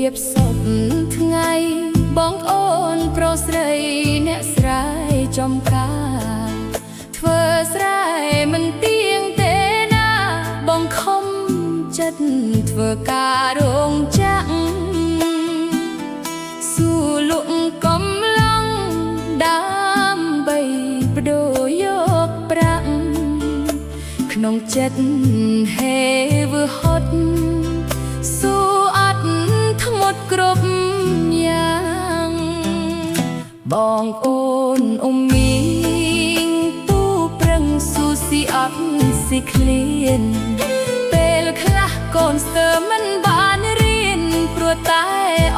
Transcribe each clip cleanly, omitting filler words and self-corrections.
ភាពសុខថ្ងៃបងប្អូនប្រុសស្រីអ្នកស្រែចំការធ្វើស្រែមិនទៀងទេណាបងខំចិត្តធ្វើការរោងចក្រស៊ូលក់កំឡុងដើម្បីបដូរយកប្រាក់ក្នុងចិត្តហេវហត់ស៊ូអត់ធ្ងន់គ្រប់យ៉ាងបងអូនអ៊ុំមីងពូប្រឹងស៊ូស៊ីអត់ស៊ីឃ្លានពេលខ្លះកូនស្ទើមិនបានរៀនព្រោះតែ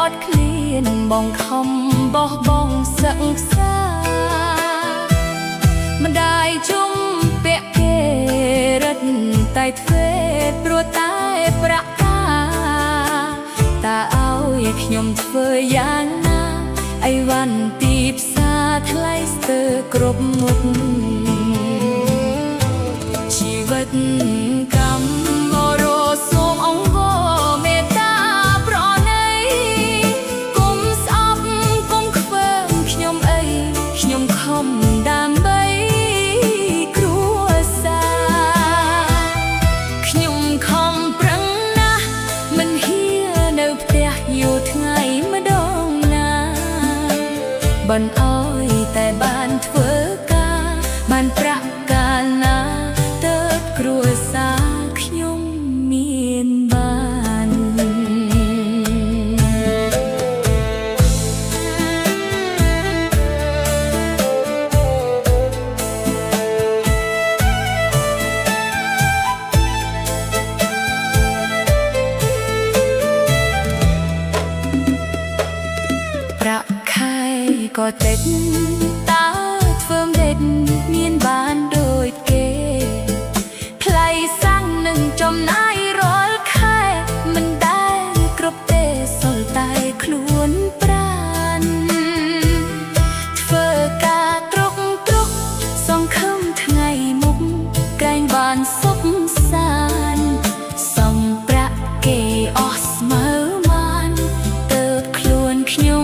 អត់ឃ្លានបងខំបោះបង់សិក្សាម្ដាយជុំពាក់គេរត់តែធ្វើព្រោះតែប្រាក់តើឲ្យខ្ញុំធ្វើយ៉ាងណាអីវ៉ាន់ទីផ្សារថ្លៃស្ទើរគ្រប់មុខជីវិតកម្មមរសូមអង្គមេត្តាប្រណីគុំស្អប់គុំខ្វើមខ្ញុំអីខ្ញុំខំដើម្បីគ្រួសារខ្ញុំខំប្រឹងណាស់មិនហ៊ាននៅផ្ទះយូរថ្ងៃម្ដងណាបានអើយតែបានធ្វើការបានប្រាក់កាលណាទើបគ្រួសារខ្ញុំមានបានប្រាក់ខែក៏តិចតើធ្វើមិនដេចមានបានដូចគេថ្លៃសាំងនឹងចំណាយរាល់ខែមិនដែលគ្រប់ទេសល់តែខ្លួនប្រាណធ្វើការត្រុកសង្ឃឹមថ្ងៃមុខក្រែងបានសុខសាន្តសំប្រាក់គេអស់ស្មើបានទើបខ្លួនខ្ញុំ